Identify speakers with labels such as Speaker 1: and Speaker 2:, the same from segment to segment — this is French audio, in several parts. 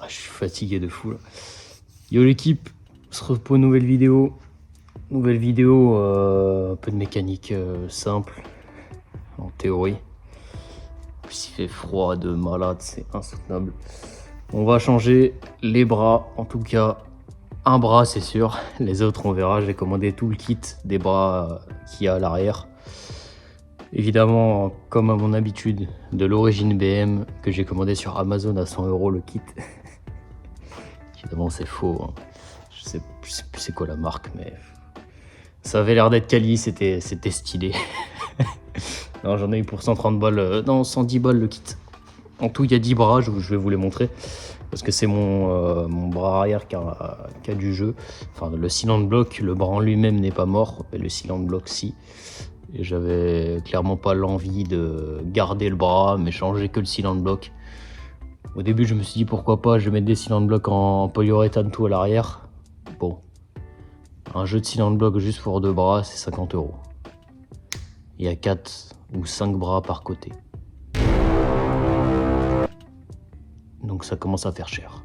Speaker 1: Ah, je suis fatigué de fou là. Yo l'équipe, on se retrouve pour une nouvelle vidéo. Nouvelle vidéo, un peu de mécanique simple, en théorie. Puis il fait froid de malade, c'est insoutenable. On va changer les bras, en tout cas un bras c'est sûr. Les autres on verra, j'ai commandé tout le kit des bras qu'il y a à l'arrière. Évidemment, comme à mon habitude, de l'origine BM que j'ai commandé sur Amazon à 100 € le kit. Évidemment c'est faux, hein. Je sais plus c'est quoi la marque, mais ça avait l'air d'être quali, c'était stylé. Non, j'en ai eu pour 130 balles, non 110 balles le kit. En tout il y a 10 bras, je vais vous les montrer. Parce que c'est mon bras arrière qui a du jeu. Enfin le cylinder block, le bras en lui-même n'est pas mort, mais le cylinder block si. Et j'avais clairement pas l'envie de garder le bras, mais changer que le cylinder block. Au début je me suis dit pourquoi pas, je vais mettre des cylinder block en polyuréthane tout à l'arrière. Bon, un jeu de cylinder block juste pour 2 bras, c'est 50 €. Il y a 4 ou 5 bras par côté. Donc ça commence à faire cher.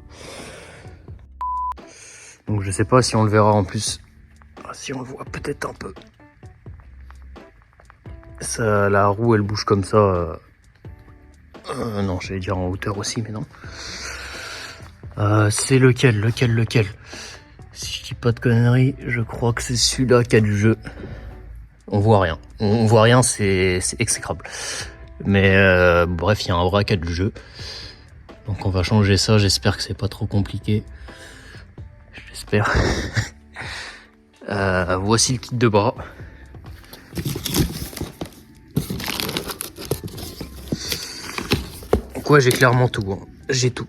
Speaker 1: Donc je sais pas si on le verra en plus. Si on le voit peut-être un peu. Ça, la roue elle bouge comme ça. Non, j'allais dire en hauteur aussi, mais non. C'est lequel. Si je dis pas de conneries, je crois que c'est celui-là qui a du jeu. On voit rien. On voit rien, c'est exécrable. Mais bref, il y a un bras qui a du jeu. Donc on va changer ça, j'espère que c'est pas trop compliqué. J'espère. Voici le kit de bras. Quoi, j'ai clairement tout, hein. J'ai tout.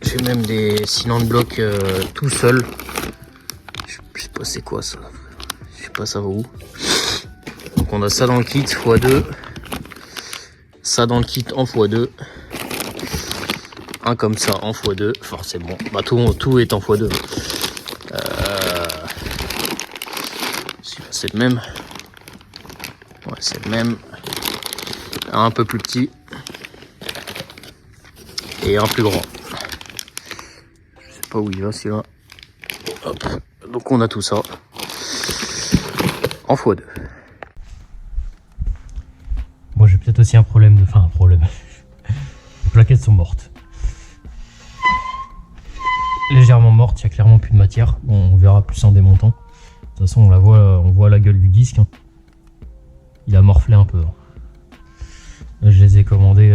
Speaker 1: J'ai même des cylinder block tout seul. Je sais pas c'est quoi ça. Je sais pas ça va où. Donc on a ça dans le kit x2. Ça dans le kit en x2. Un comme ça en x2. Forcément. Bah tout est en x2. C'est le même. Ouais, c'est le même. Un peu plus petit. Et un plus grand. Je sais pas où il va celui-là. Hop. Donc on a tout ça en x2. Moi j'ai peut-être aussi un problème enfin un problème. Les plaquettes sont mortes. Légèrement mortes, il y a clairement plus de matière. Bon, on verra plus en démontant. De toute façon on voit la gueule du disque, hein. Il a morflé un peu, hein. Là, je les ai commandés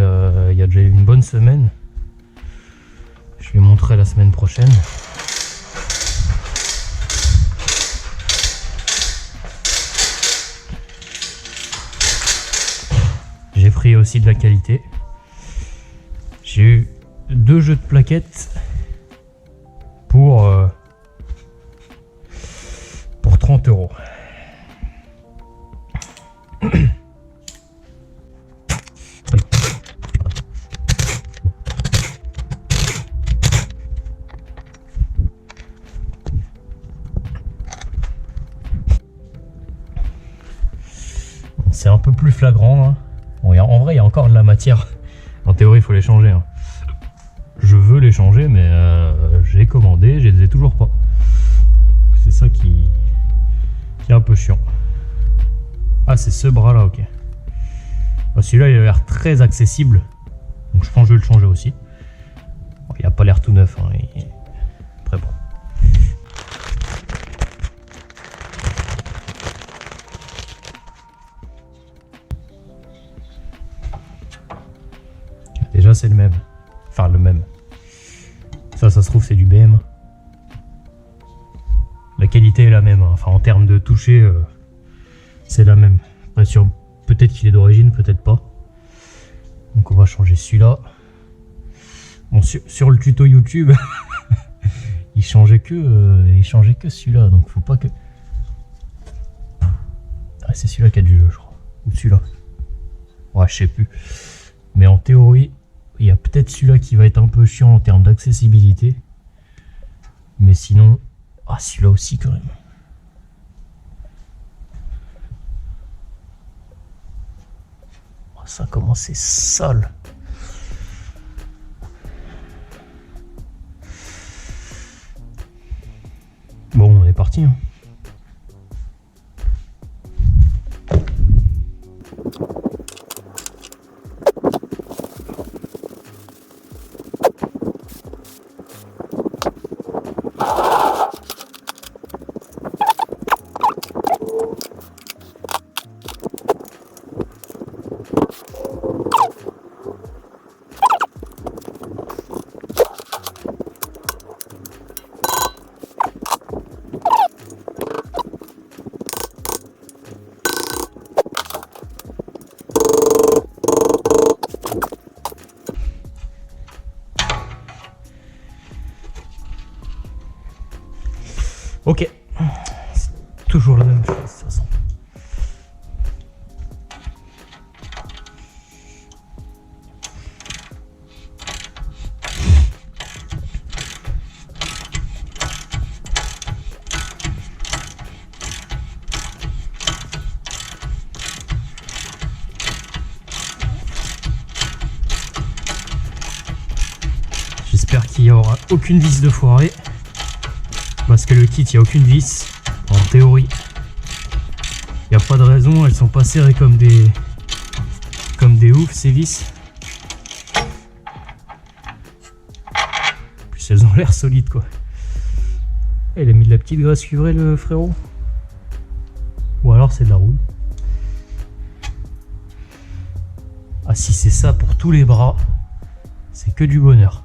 Speaker 1: il y a déjà une bonne semaine. Je vais montrer la semaine prochaine. J'ai pris aussi de la qualité. J'ai eu 2 jeux de plaquettes pour 30 €. C'est un peu plus flagrant, hein. Bon, en vrai il y a encore de la matière. En théorie il faut les changer, hein. Je veux les changer mais j'ai commandé, je les ai toujours pas. C'est ça qui est un peu chiant. Ah c'est ce bras là, ok. Ah, celui-là il a l'air très accessible. Donc je pense que je vais le changer aussi. Bon, il a pas l'air tout neuf, hein. Très bon. Déjà c'est le même. Enfin le même. Ça se trouve c'est du BM. La qualité est la même, hein. Enfin en termes de toucher c'est la même. Après peut-être qu'il est d'origine, peut-être pas. Donc on va changer celui-là. Bon sur le tuto YouTube il changeait que celui-là, donc faut pas que... Ah, c'est celui-là qui a du jeu je crois. Ou celui-là. Ouais je sais plus. Mais en théorie il y a peut-être celui-là qui va être un peu chiant en termes d'accessibilité. Mais sinon... Ah celui-là aussi quand même. Ça commence, c'est sale.
Speaker 2: parti. Hein. Ok, c'est toujours la même chose de toute façon. J'espère qu'il n'y aura aucune vis de foirée. Parce que le kit, il n'y a aucune vis, en théorie. Il n'y a pas de raison, elles sont pas serrées comme des oufs ces vis. En plus elles ont l'air solides quoi. Il a mis de la petite graisse cuivrée le frérot. Ou alors c'est de la rouille. Ah si c'est ça pour tous les bras, c'est que du bonheur.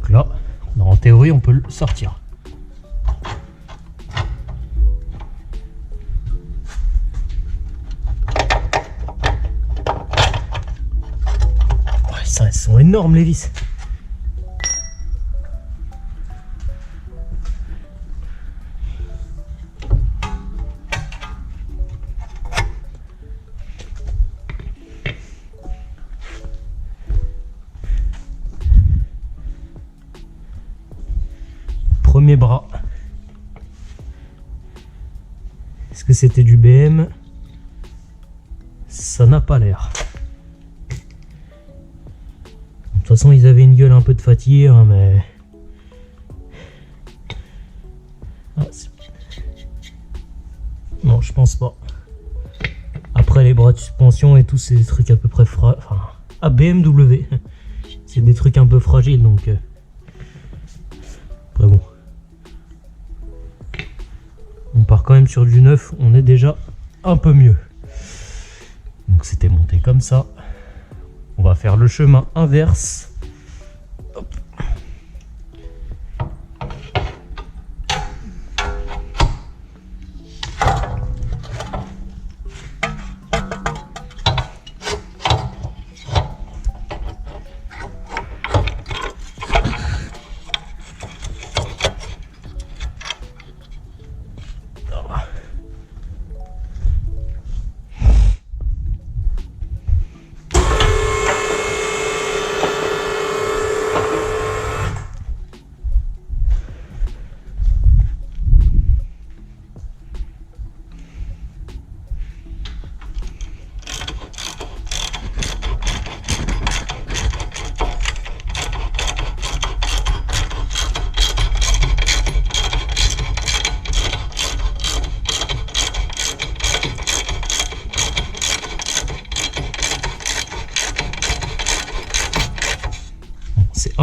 Speaker 2: Là, en théorie, on peut le sortir. Ouais, ça, elles sont énormes les vis. Premier bras. Est-ce que c'était du BM? Ça n'a pas l'air. De toute façon, ils avaient une gueule un peu de fatigue, hein, mais... Ah, non, je pense pas. Après, les bras de suspension et tout, c'est des trucs à peu près fragiles. Enfin, à BMW. C'est des trucs un peu fragiles, donc... Après, bon. On part quand même sur du neuf, on est déjà un peu mieux. Donc c'était monté comme ça. On va faire le chemin inverse. Hop.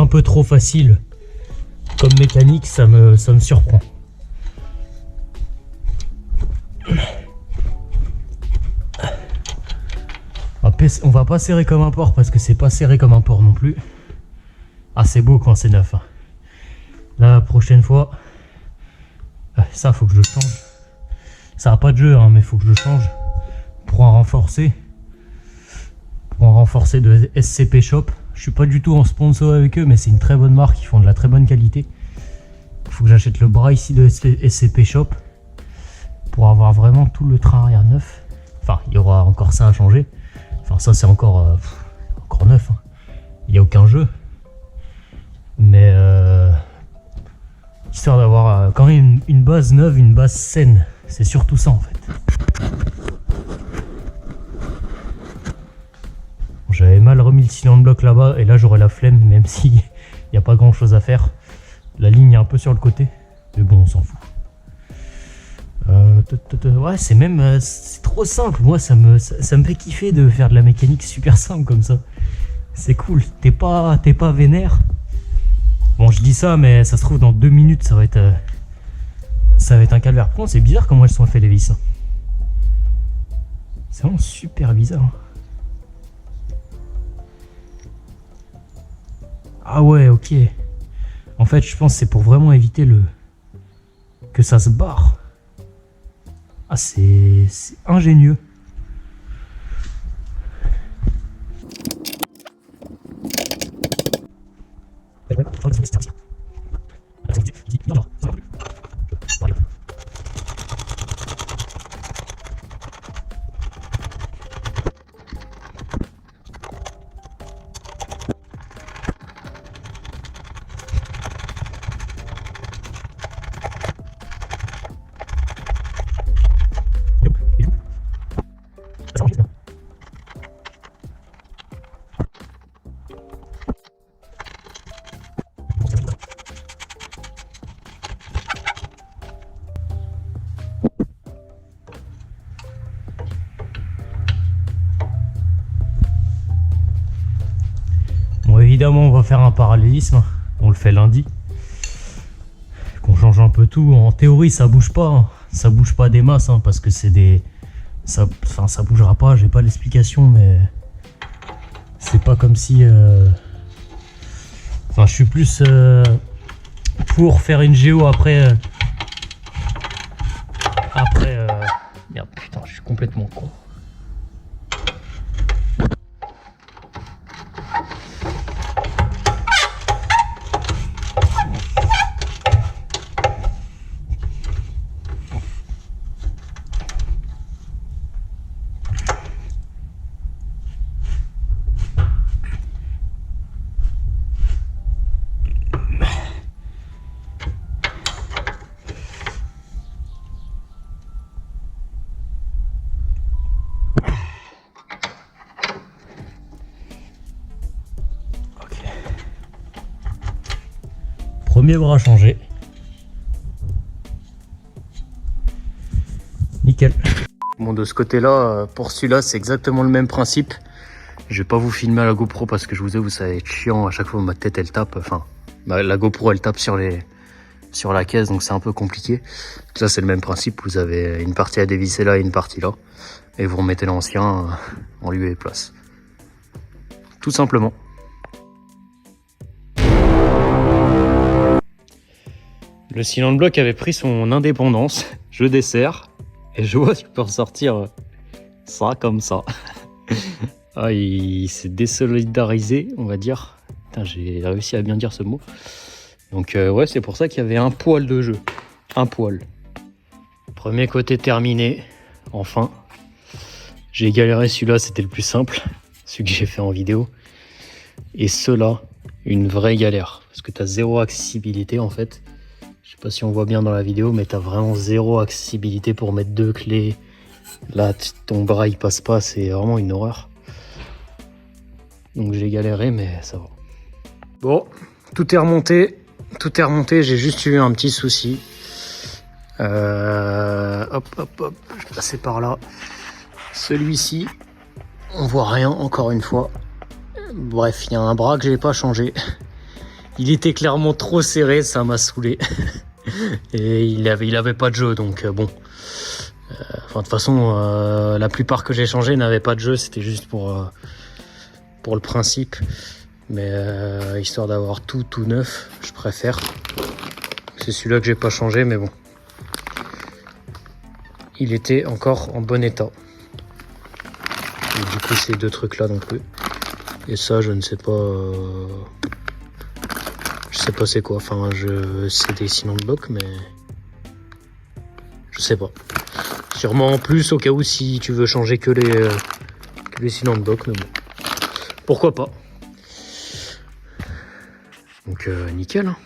Speaker 2: un peu trop facile comme mécanique, ça me surprend. On va pas serrer comme un porc parce que c'est pas serré comme un porc non plus. Ah, c'est beau quand c'est neuf. Hein. La prochaine fois, ça faut que je change. Ça a pas de jeu, hein, mais faut que je change pour en renforcer. Pour en renforcer de SCP Shop. Je suis pas du tout en sponsor avec eux, mais c'est une très bonne marque, ils font de la très bonne qualité. Il faut que j'achète le bras ici de SCP Shop pour avoir vraiment tout le train arrière neuf. Enfin, il y aura encore ça à changer. Enfin, ça c'est encore neuf. Hein. Il n'y a aucun jeu. Mais histoire d'avoir quand même une base neuve, une base saine. C'est surtout ça en fait. J'avais mal remis le cylindre bloc là-bas et là j'aurais la flemme, même s'il n'y a pas grand chose à faire. La ligne est un peu sur le côté, mais bon, on s'en fout. Ouais, c'est même c'est trop simple. Moi, ça me fait kiffer de faire de la mécanique super simple comme ça. C'est cool. T'es pas vénère. Bon, je dis ça, mais ça se trouve dans 2 minutes, ça va être un calvaire. Par contre, c'est bizarre comment elles sont faites les vis. C'est vraiment super bizarre. Ah ouais, ok. En fait, je pense que c'est pour vraiment éviter que ça se barre. Ah, c'est ingénieux. Évidemment, on va faire un parallélisme. On le fait lundi. Qu'on change un peu tout. En théorie, ça bouge pas. Hein. Ça bouge pas des masses, hein, parce que c'est des. Ça bougera pas. J'ai pas l'explication, mais c'est pas comme si. Enfin, je suis plus pour faire une géo après. Merde, putain, je suis complètement con. Premier bras changé. Nickel. Bon, de ce côté-là, pour celui-là, c'est exactement le même principe. Je vais pas vous filmer à la GoPro parce que je vous ai, vous savez, être chiant à chaque fois ma tête elle tape. Enfin, la GoPro elle tape sur la caisse, donc c'est un peu compliqué. Ça c'est le même principe. Vous avez une partie à dévisser là et une partie là, et vous remettez l'ancien en lieu et place. Tout simplement. Le cylindre bloc avait pris son indépendance. Je desserre et je vois qu'il peut ressortir ça comme ça. Ah, il s'est désolidarisé, on va dire. Putain, j'ai réussi à bien dire ce mot. Donc ouais, c'est pour ça qu'il y avait un poil de jeu. Un poil. Premier côté terminé. Enfin. J'ai galéré, celui-là, c'était le plus simple. Celui que j'ai fait en vidéo. Et ceux-là, une vraie galère. Parce que tu as zéro accessibilité en fait. Je sais pas si on voit bien dans la vidéo, mais tu as vraiment zéro accessibilité pour mettre 2 clés. Là, ton bras il passe pas, c'est vraiment une horreur. Donc j'ai galéré, mais ça va. Bon, tout est remonté, j'ai juste eu un petit souci. Hop, je vais passer par là. Celui-ci, on voit rien encore une fois. Bref, il y a un bras que j'ai pas changé.
Speaker 1: Il était clairement trop serré, ça m'a saoulé. Et il avait pas de jeu, donc bon. Enfin, de toute façon, la plupart que j'ai changé n'avaient pas de jeu, c'était juste pour le principe. Mais histoire d'avoir tout neuf, je préfère. C'est celui-là que j'ai pas changé, mais bon. Il était encore en bon état. Et du coup, ces deux trucs-là non plus. Et ça, je ne sais pas... Je sais pas c'est quoi. Enfin, c'est des cylindres blocs, mais... Je sais pas. Sûrement en plus, au cas où, si tu veux changer que les cylindres blocs, mais bon. Pourquoi pas. Donc, nickel, hein.